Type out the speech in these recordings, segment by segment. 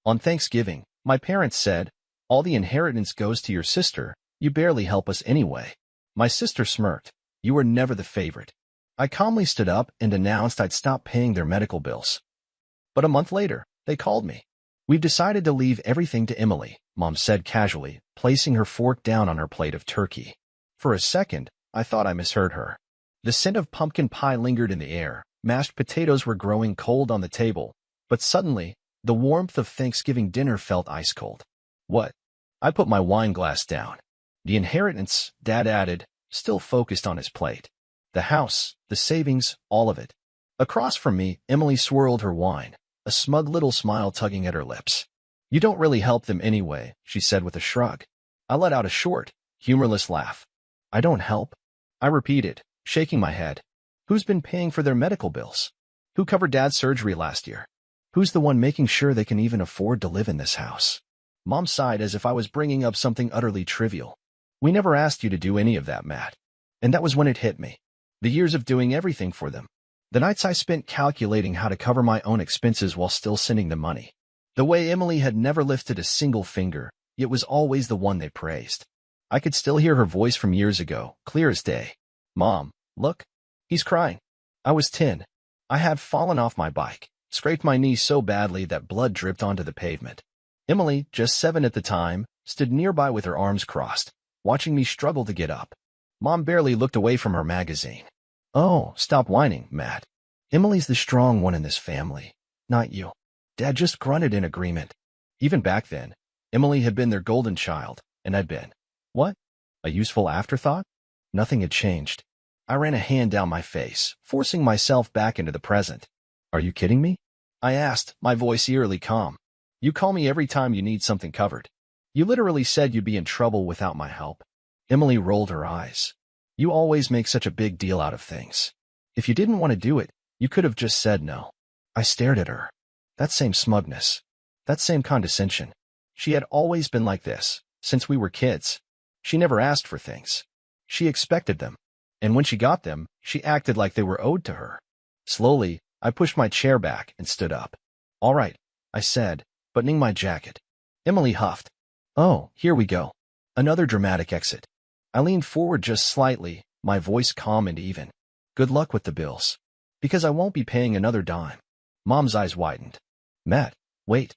On Thanksgiving, my parents said, "All the inheritance goes to your sister. You barely help us anyway." My sister smirked. "You were never the favorite." I calmly stood up and announced I'd stop paying their medical bills. But a month later, they called me. "We've decided to leave everything to Emily," Mom said casually, placing her fork down on her plate of turkey. For a second, I thought I misheard her. The scent of pumpkin pie lingered in the air. Mashed potatoes were growing cold on the table. But suddenly, the warmth of Thanksgiving dinner felt ice cold. "What?" I put my wine glass down. "The inheritance," Dad added, still focused on his plate. "The house, the savings, all of it." Across from me, Emily swirled her wine, a smug little smile tugging at her lips. "You don't really help them anyway," she said with a shrug. I let out a short, humorless laugh. "I don't help?" I repeated, shaking my head. "Who's been paying for their medical bills? Who covered Dad's surgery last year? Who's the one making sure they can even afford to live in this house?" Mom sighed as if I was bringing up something utterly trivial. "We never asked you to do any of that, Matt." And that was when it hit me. The years of doing everything for them. The nights I spent calculating how to cover my own expenses while still sending them money. The way Emily had never lifted a single finger, yet was always the one they praised. I could still hear her voice from years ago, clear as day. "Mom, look. He's crying." I was 10. I had fallen off my bike, scraped my knee so badly that blood dripped onto the pavement. Emily, just 7 at the time, stood nearby with her arms crossed, watching me struggle to get up. Mom barely looked away from her magazine. "Oh, stop whining, Matt. Emily's the strong one in this family, not you." Dad just grunted in agreement. Even back then, Emily had been their golden child, and I'd been, what? A useful afterthought? Nothing had changed. I ran a hand down my face, forcing myself back into the present. "Are you kidding me?" I asked, my voice eerily calm. "You call me every time you need something covered. You literally said you'd be in trouble without my help." Emily rolled her eyes. "You always make such a big deal out of things. If you didn't want to do it, you could have just said no." I stared at her. That same smugness. That same condescension. She had always been like this, since we were kids. She never asked for things. She expected them. And when she got them, she acted like they were owed to her. Slowly, I pushed my chair back and stood up. "All right," I said, buttoning my jacket. Emily huffed. "Oh, here we go." Another dramatic exit. I leaned forward just slightly, my voice calm and even. "Good luck with the bills. Because I won't be paying another dime." Mom's eyes widened. "Matt, wait."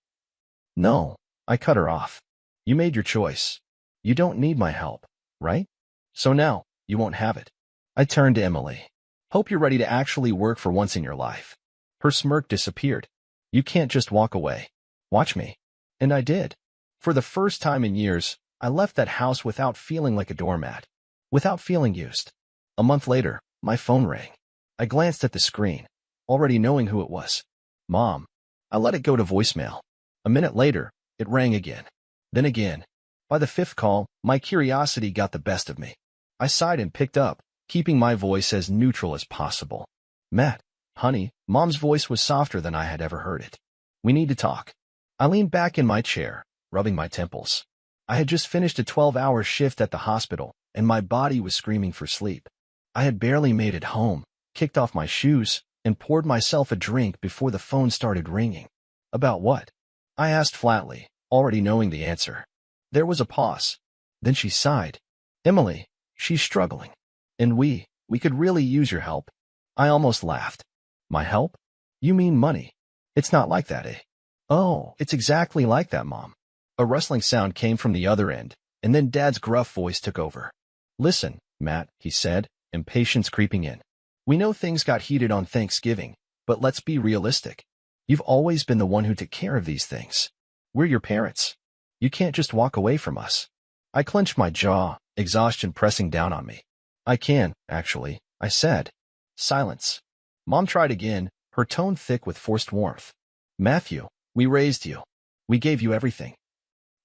"No," I cut her off. "You made your choice. You don't need my help, right? So now, you won't have it." I turned to Emily. "Hope you're ready to actually work for once in your life." Her smirk disappeared. "You can't just walk away. Watch me." And I did. For the first time in years, I left that house without feeling like a doormat. Without feeling used. A month later, my phone rang. I glanced at the screen, already knowing who it was. Mom. I let it go to voicemail. A minute later, it rang again. Then again. By the 5th call, my curiosity got the best of me. I sighed and picked up, keeping my voice as neutral as possible. "Matt, honey," Mom's voice was softer than I had ever heard it. "We need to talk." I leaned back in my chair, rubbing my temples. I had just finished a 12-hour shift at the hospital, and my body was screaming for sleep. I had barely made it home, kicked off my shoes, and poured myself a drink before the phone started ringing. "About what?" I asked flatly, already knowing the answer. There was a pause. Then she sighed. "Emily, she's struggling. And we could really use your help." I almost laughed. "My help? You mean money? It's not like that, eh?" "Oh, it's exactly like that, Mom." A rustling sound came from the other end, and then Dad's gruff voice took over. "Listen, Matt," he said, impatience creeping in. "We know things got heated on Thanksgiving, but let's be realistic. You've always been the one who took care of these things. We're your parents. You can't just walk away from us." I clenched my jaw, exhaustion pressing down on me. "I can, actually," I said. Silence. Mom tried again, her tone thick with forced warmth. "Matthew, we raised you. We gave you everything."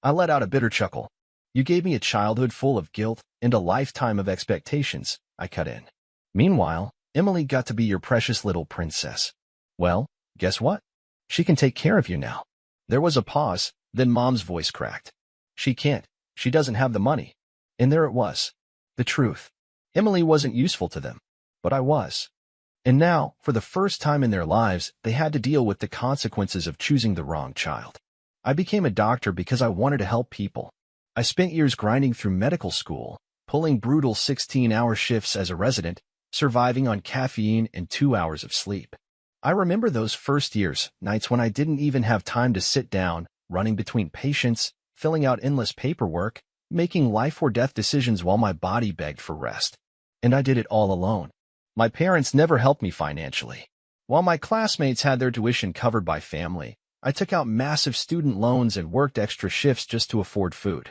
I let out a bitter chuckle. "You gave me a childhood full of guilt and a lifetime of expectations," I cut in. "Meanwhile, Emily got to be your precious little princess. Well, guess what? She can take care of you now." There was a pause, then Mom's voice cracked. "She can't. She doesn't have the money." And there it was. The truth. Emily wasn't useful to them, but I was. And now, for the first time in their lives, they had to deal with the consequences of choosing the wrong child. I became a doctor because I wanted to help people. I spent years grinding through medical school, pulling brutal 16-hour shifts as a resident, surviving on caffeine and 2 hours of sleep. I remember those first years, nights when I didn't even have time to sit down, running between patients, filling out endless paperwork, making life-or-death decisions while my body begged for rest. And I did it all alone. My parents never helped me financially. While my classmates had their tuition covered by family, I took out massive student loans and worked extra shifts just to afford food.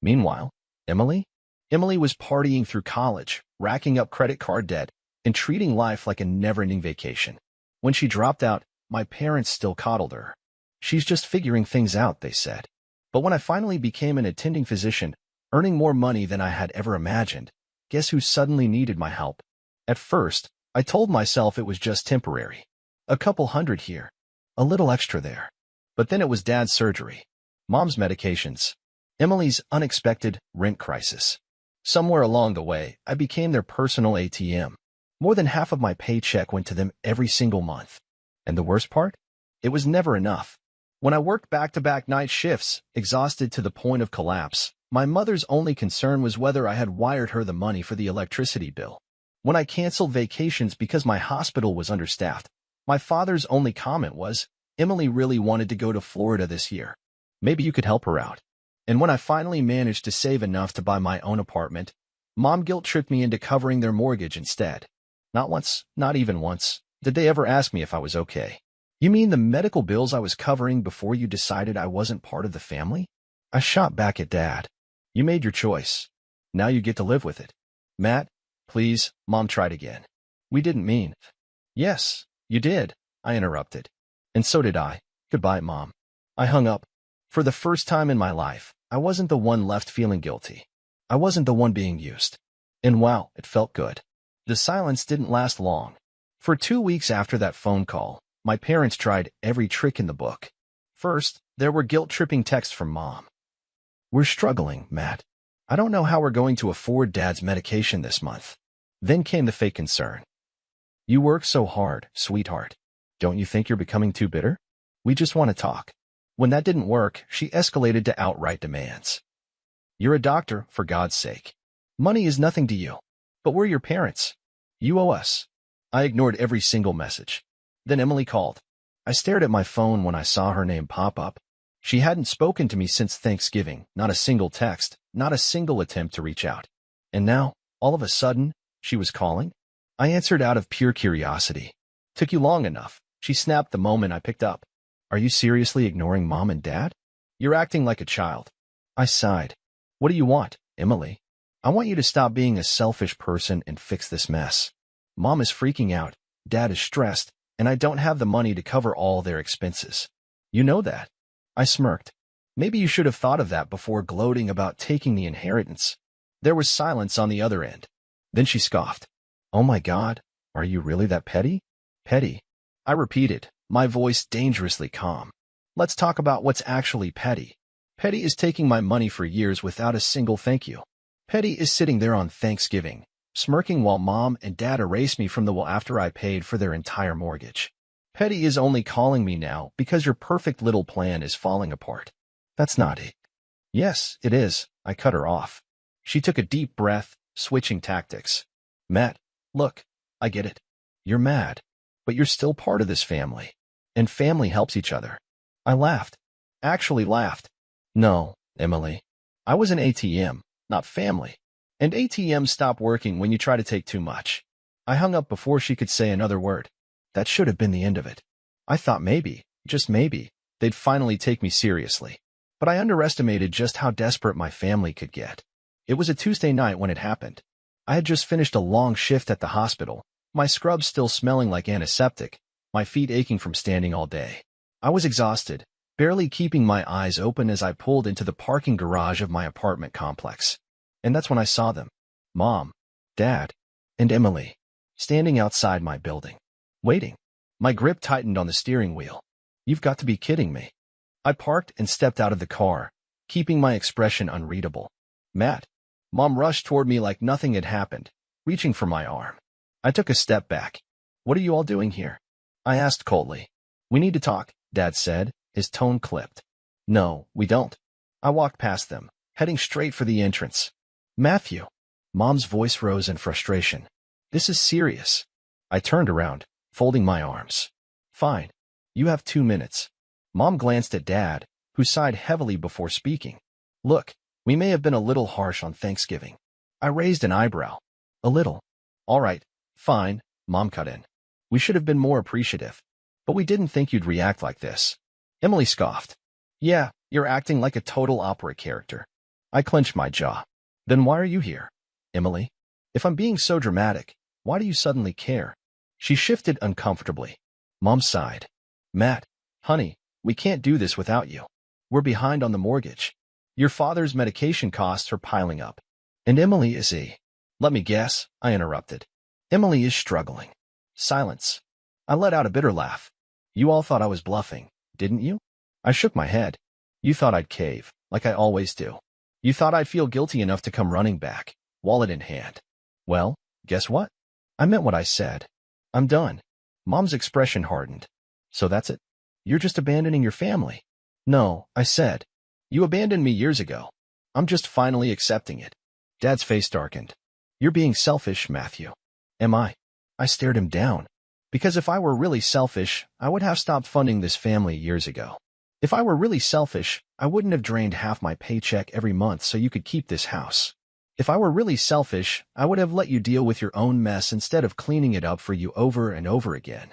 Meanwhile, Emily was partying through college, racking up credit card debt, and treating life like a never-ending vacation. When she dropped out, my parents still coddled her. She's just figuring things out, they said. But when I finally became an attending physician, earning more money than I had ever imagined, guess who suddenly needed my help? At first, I told myself it was just temporary. A couple hundred here, a little extra there. But then it was Dad's surgery, Mom's medications, Emily's unexpected rent crisis. Somewhere along the way, I became their personal ATM. More than half of my paycheck went to them every single month. And the worst part? It was never enough. When I worked back-to-back night shifts, exhausted to the point of collapse, my mother's only concern was whether I had wired her the money for the electricity bill. When I canceled vacations because my hospital was understaffed, my father's only comment was, "Emily really wanted to go to Florida this year. Maybe you could help her out." And when I finally managed to save enough to buy my own apartment, Mom guilt-tripped me into covering their mortgage instead. Not once, not even once, did they ever ask me if I was okay. "You mean the medical bills I was covering before you decided I wasn't part of the family?" I shot back at Dad. "You made your choice. Now you get to live with it." "Matt, please," Mom tried again. "We didn't mean." "Yes, you did," I interrupted. "And so did I. Goodbye, Mom." I hung up. For the first time in my life, I wasn't the one left feeling guilty. I wasn't the one being used. And wow, it felt good. The silence didn't last long. For 2 weeks after that phone call, my parents tried every trick in the book. First, there were guilt-tripping texts from Mom. "We're struggling, Matt. I don't know how we're going to afford Dad's medication this month." Then came the fake concern. "You work so hard, sweetheart. Don't you think you're becoming too bitter? We just want to talk." When that didn't work, she escalated to outright demands. "You're a doctor, for God's sake. Money is nothing to you. But we're your parents. You owe us." I ignored every single message. Then Emily called. I stared at my phone when I saw her name pop up. She hadn't spoken to me since Thanksgiving, not a single text, not a single attempt to reach out. And now, all of a sudden, she was calling? I answered out of pure curiosity. "Took you long enough," she snapped the moment I picked up. "Are you seriously ignoring Mom and Dad? You're acting like a child." I sighed. "What do you want, Emily? I want you to stop being a selfish person and fix this mess. Mom is freaking out, Dad is stressed, and I don't have the money to cover all their expenses. You know that." I smirked. "Maybe you should have thought of that before gloating about taking the inheritance." There was silence on the other end. Then she scoffed. "Oh my God, are you really that petty?" "Petty?" I repeated, my voice dangerously calm. "Let's talk about what's actually petty. Petty is taking my money for years without a single thank you. Petty is sitting there on Thanksgiving, smirking while Mom and Dad erase me from the will after I paid for their entire mortgage. Petty is only calling me now because your perfect little plan is falling apart. That's not it." "Yes, it is," I cut her off. She took a deep breath, switching tactics. "Matt, look, I get it. You're mad, but you're still part of this family. And family helps each other." I laughed. Actually laughed. "No, Emily. I was an ATM, not family. And ATMs stop working when you try to take too much." I hung up before she could say another word. That should have been the end of it. I thought maybe, just maybe, they'd finally take me seriously. But I underestimated just how desperate my family could get. It was a Tuesday night when it happened. I had just finished a long shift at the hospital, my scrubs still smelling like antiseptic, my feet aching from standing all day. I was exhausted, barely keeping my eyes open as I pulled into the parking garage of my apartment complex. And that's when I saw them. Mom, Dad, and Emily, standing outside my building. Waiting. My grip tightened on the steering wheel. "You've got to be kidding me." I parked and stepped out of the car, keeping my expression unreadable. "Matt." Mom rushed toward me like nothing had happened, reaching for my arm. I took a step back. "What are you all doing here?" I asked coldly. "We need to talk," Dad said, his tone clipped. No, we don't. I walked past them, heading straight for the entrance. Matthew. Mom's voice rose in frustration. This is serious. I turned around, folding my arms. Fine. You have 2 minutes. Mom glanced at Dad, who sighed heavily before speaking. Look, we may have been a little harsh on Thanksgiving. I raised an eyebrow. A little. All right, fine, Mom cut in. We should have been more appreciative. But we didn't think you'd react like this. Emily scoffed. Yeah, you're acting like a total opera character. I clenched my jaw. Then why are you here, Emily? If I'm being so dramatic, why do you suddenly care? She shifted uncomfortably. Mom sighed. Matt, honey, we can't do this without you. We're behind on the mortgage. Your father's medication costs are piling up. And Emily is Let me guess, I interrupted. Emily is struggling. Silence. I let out a bitter laugh. You all thought I was bluffing, didn't you? I shook my head. You thought I'd cave, like I always do. You thought I'd feel guilty enough to come running back, wallet in hand. Well, guess what? I meant what I said. I'm done. Mom's expression hardened. So that's it? You're just abandoning your family? No, I said. You abandoned me years ago. I'm just finally accepting it. Dad's face darkened. You're being selfish, Matthew. Am I? I stared him down. Because if I were really selfish, I would have stopped funding this family years ago. If I were really selfish, I wouldn't have drained half my paycheck every month so you could keep this house. If I were really selfish, I would have let you deal with your own mess instead of cleaning it up for you over and over again.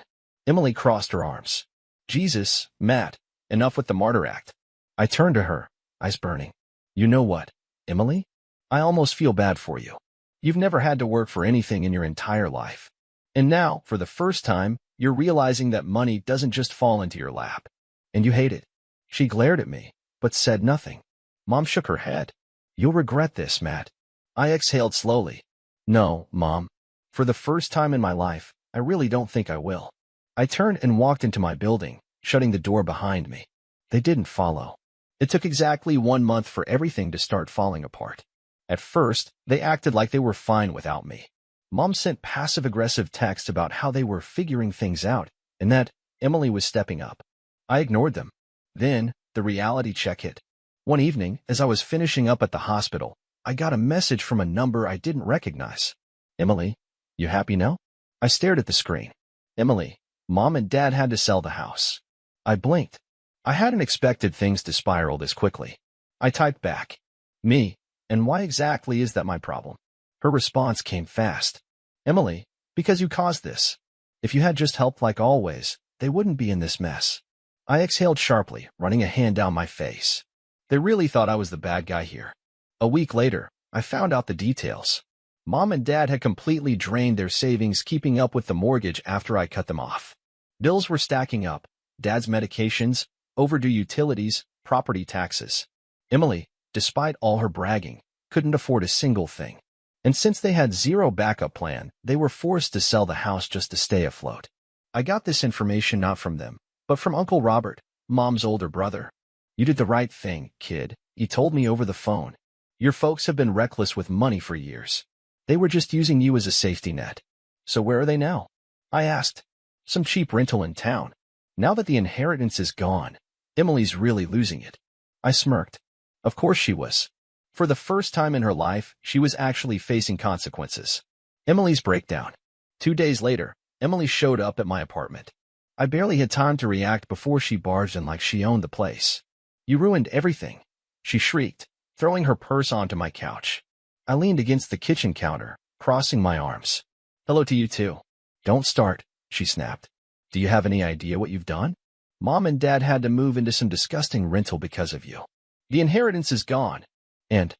Emily crossed her arms. Jesus, Matt, enough with the martyr act. I turned to her, eyes burning. You know what, Emily? I almost feel bad for you. You've never had to work for anything in your entire life. And now, for the first time, you're realizing that money doesn't just fall into your lap. And you hate it. She glared at me, but said nothing. Mom shook her head. You'll regret this, Matt. I exhaled slowly. No, Mom. For the first time in my life, I really don't think I will. I turned and walked into my building, shutting the door behind me. They didn't follow. It took exactly 1 month for everything to start falling apart. At first, they acted like they were fine without me. Mom sent passive-aggressive texts about how they were figuring things out and that Emily was stepping up. I ignored them. Then, the reality check hit. One evening, as I was finishing up at the hospital, I got a message from a number I didn't recognize. Emily, you happy now? I stared at the screen. Emily, Mom and Dad had to sell the house. I blinked. I hadn't expected things to spiral this quickly. I typed back. Me, and why exactly is that my problem? Her response came fast. Emily, because you caused this. If you had just helped like always, they wouldn't be in this mess. I exhaled sharply, running a hand down my face. They really thought I was the bad guy here. A week later, I found out the details. Mom and Dad had completely drained their savings keeping up with the mortgage after I cut them off. Bills were stacking up. Dad's medications, overdue utilities, property taxes. Emily, despite all her bragging, couldn't afford a single thing. And since they had zero backup plan, they were forced to sell the house just to stay afloat. I got this information not from them, but from Uncle Robert, Mom's older brother. You did the right thing, kid, he told me over the phone. Your folks have been reckless with money for years. They were just using you as a safety net. So where are they now? I asked. Some cheap rental in town. Now that the inheritance is gone, Emily's really losing it. I smirked. Of course she was. For the first time in her life, she was actually facing consequences. Emily's breakdown. 2 days later, Emily showed up at my apartment. I barely had time to react before she barged in like she owned the place. You ruined everything, she shrieked, throwing her purse onto my couch. I leaned against the kitchen counter, crossing my arms. Hello to you too. Don't start, she snapped. Do you have any idea what you've done? Mom and Dad had to move into some disgusting rental because of you. The inheritance is gone. And,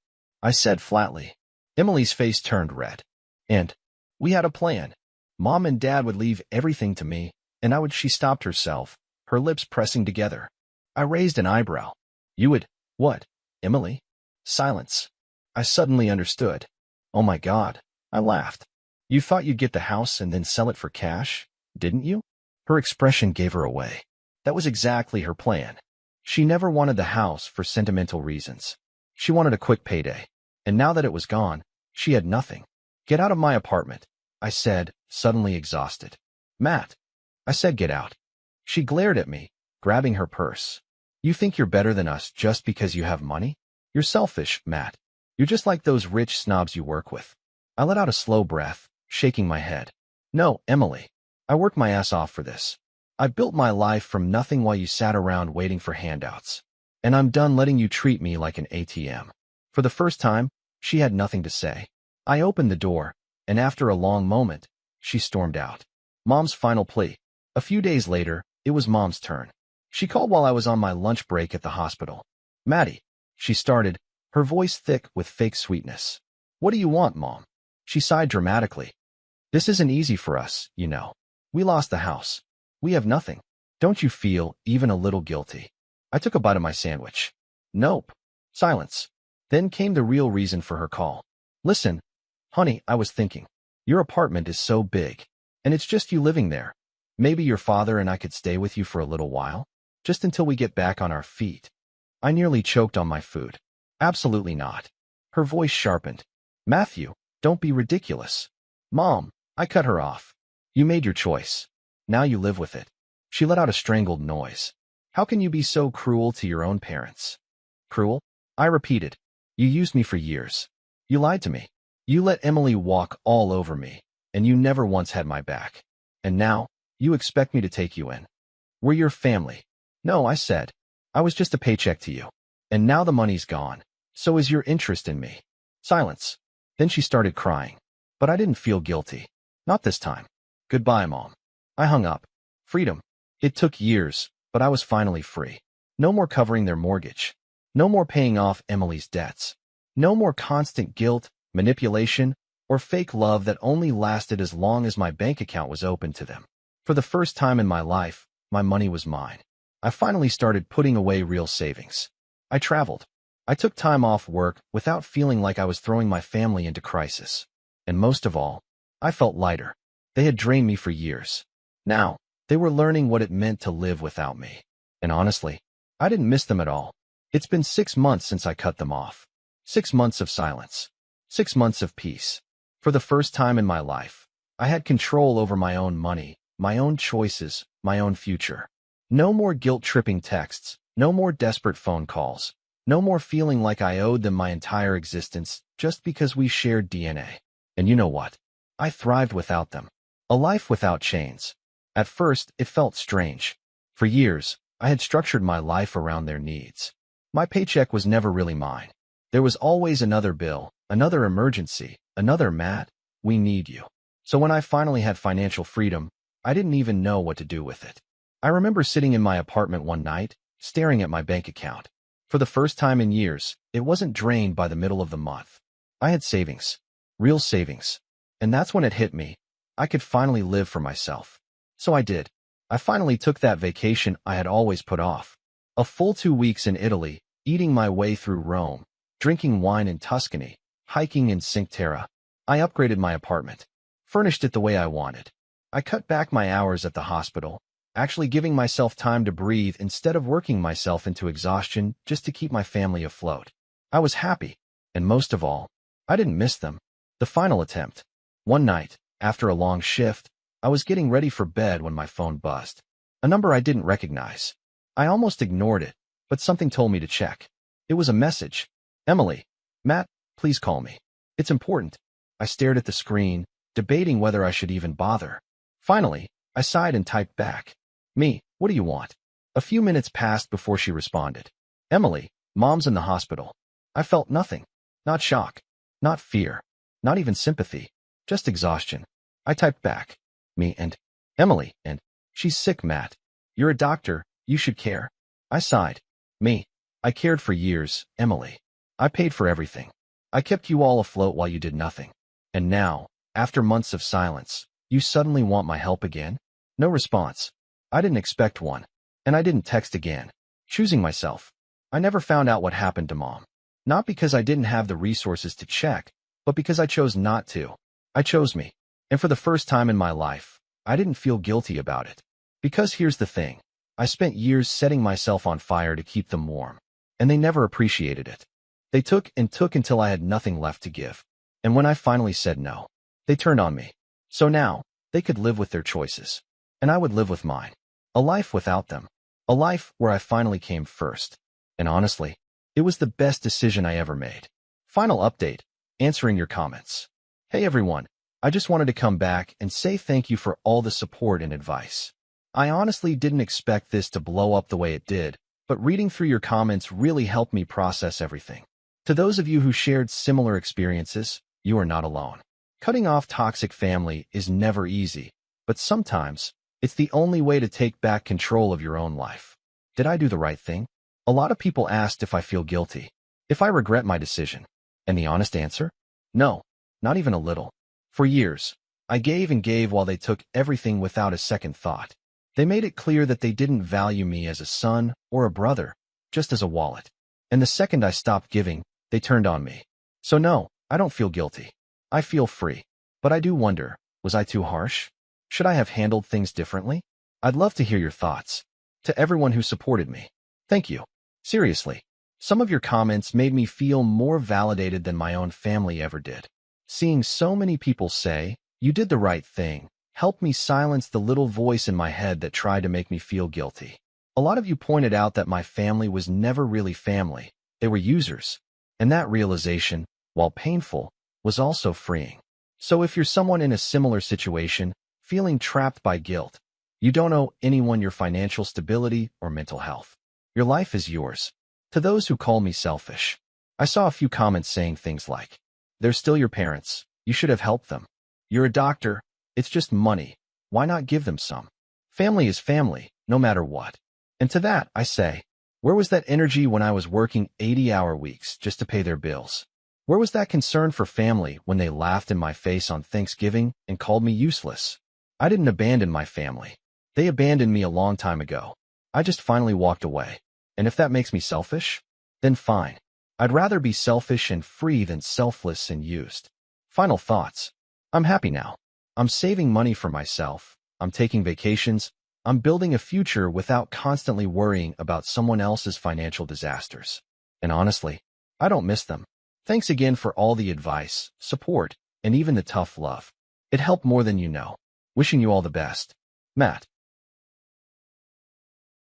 I said flatly. Emily's face turned red. And, we had a plan. Mom and Dad would leave everything to me, and she stopped herself, her lips pressing together. I raised an eyebrow. You would, what, Emily? Silence. I suddenly understood. Oh my God, I laughed. You thought you'd get the house and then sell it for cash, didn't you? Her expression gave her away. That was exactly her plan. She never wanted the house for sentimental reasons. She wanted a quick payday. And now that it was gone, she had nothing. Get out of my apartment, I said, suddenly exhausted. Matt. I said get out. She glared at me, grabbing her purse. You think you're better than us just because you have money? You're selfish, Matt. You're just like those rich snobs you work with. I let out a slow breath, shaking my head. No, Emily. I worked my ass off for this. I built my life from nothing while you sat around waiting for handouts. And I'm done letting you treat me like an ATM. For the first time, she had nothing to say. I opened the door, and after a long moment, she stormed out. Mom's final plea. A few days later, it was Mom's turn. She called while I was on my lunch break at the hospital. Maddie, she started, her voice thick with fake sweetness. What do you want, Mom? She sighed dramatically. This isn't easy for us, you know. We lost the house. We have nothing. Don't you feel even a little guilty? I took a bite of my sandwich. Nope. Silence. Then came the real reason for her call. Listen, honey, I was thinking. Your apartment is so big, and it's just you living there. Maybe your father and I could stay with you for a little while, just until we get back on our feet. I nearly choked on my food. Absolutely not. Her voice sharpened. Matthew, don't be ridiculous. Mom, I cut her off. You made your choice. Now you live with it. She let out a strangled noise. How can you be so cruel to your own parents? Cruel? I repeated. You used me for years. You lied to me. You let Emily walk all over me, and you never once had my back. And now, you expect me to take you in. We're your family. No, I said. I was just a paycheck to you. And now the money's gone. So is your interest in me. Silence. Then she started crying. But I didn't feel guilty. Not this time. Goodbye, Mom. I hung up. Freedom. It took years, but I was finally free. No more covering their mortgage. No more paying off Emily's debts. No more constant guilt, manipulation, or fake love that only lasted as long as my bank account was open to them. For the first time in my life, my money was mine. I finally started putting away real savings. I traveled. I took time off work without feeling like I was throwing my family into crisis. And most of all, I felt lighter. They had drained me for years. Now, they were learning what it meant to live without me. And honestly, I didn't miss them at all. It's been 6 months since I cut them off. 6 months of silence. 6 months of peace. For the first time in my life, I had control over my own money, my own choices, my own future. No more guilt-tripping texts, no more desperate phone calls, no more feeling like I owed them my entire existence just because we shared DNA. And you know what? I thrived without them. A life without chains. At first, it felt strange. For years, I had structured my life around their needs. My paycheck was never really mine. There was always another bill, another emergency, another Matt, we need you. So when I finally had financial freedom, I didn't even know what to do with it. I remember sitting in my apartment one night, staring at my bank account. For the first time in years, it wasn't drained by the middle of the month. I had savings. Real savings. And that's when it hit me. I could finally live for myself. So I did. I finally took that vacation I had always put off. A full 2 weeks in Italy, eating my way through Rome, drinking wine in Tuscany, hiking in Cinque Terre. I upgraded my apartment. Furnished it the way I wanted. I cut back my hours at the hospital, actually giving myself time to breathe instead of working myself into exhaustion just to keep my family afloat. I was happy. And most of all, I didn't miss them. The final attempt. One night, after a long shift, I was getting ready for bed when my phone buzzed. A number I didn't recognize. I almost ignored it, but something told me to check. It was a message. Emily, Matt, please call me. It's important. I stared at the screen, debating whether I should even bother. Finally, I sighed and typed back. Me, what do you want? A few minutes passed before she responded. Emily, Mom's in the hospital. I felt nothing. Not shock. Not fear. Not even sympathy. Just exhaustion. I typed back. Me and Emily and she's sick, Matt. You're a doctor. You should care. I sighed. Me. I cared for years, Emily. I paid for everything. I kept you all afloat while you did nothing. And now, after months of silence, you suddenly want my help again? No response. I didn't expect one. And I didn't text again. Choosing myself. I never found out what happened to Mom. Not because I didn't have the resources to check, but because I chose not to. I chose me. And for the first time in my life, I didn't feel guilty about it. Because here's the thing. I spent years setting myself on fire to keep them warm. And they never appreciated it. They took and took until I had nothing left to give. And when I finally said no, they turned on me. So now, they could live with their choices. And I would live with mine. A life without them. A life where I finally came first. And honestly, it was the best decision I ever made. Final update, answering your comments. Hey everyone, I just wanted to come back and say thank you for all the support and advice. I honestly didn't expect this to blow up the way it did, but reading through your comments really helped me process everything. To those of you who shared similar experiences, you are not alone. Cutting off toxic family is never easy, but sometimes it's the only way to take back control of your own life. Did I do the right thing? A lot of people asked if I feel guilty, if I regret my decision. And the honest answer? No, not even a little. For years, I gave and gave while they took everything without a second thought. They made it clear that they didn't value me as a son or a brother, just as a wallet. And the second I stopped giving, they turned on me. So no, I don't feel guilty. I feel free. But I do wonder, was I too harsh? Should I have handled things differently? I'd love to hear your thoughts. To everyone who supported me, thank you. Seriously, some of your comments made me feel more validated than my own family ever did. Seeing so many people say, "You did the right thing," helped me silence the little voice in my head that tried to make me feel guilty. A lot of you pointed out that my family was never really family. They were users. And that realization, while painful, was also freeing. So if you're someone in a similar situation, feeling trapped by guilt, you don't owe anyone your financial stability or mental health. Your life is yours. To those who call me selfish, I saw a few comments saying things like, "They're still your parents. You should have helped them. You're a doctor. It's just money. Why not give them some?" Family is family, no matter what. And to that, I say, where was that energy when I was working 80-hour weeks just to pay their bills? Where was that concern for family when they laughed in my face on Thanksgiving and called me useless? I didn't abandon my family. They abandoned me a long time ago. I just finally walked away. And if that makes me selfish, then fine. I'd rather be selfish and free than selfless and used. Final thoughts. I'm happy now. I'm saving money for myself. I'm taking vacations. I'm building a future without constantly worrying about someone else's financial disasters. And honestly, I don't miss them. Thanks again for all the advice, support, and even the tough love. It helped more than you know. Wishing you all the best. Matt.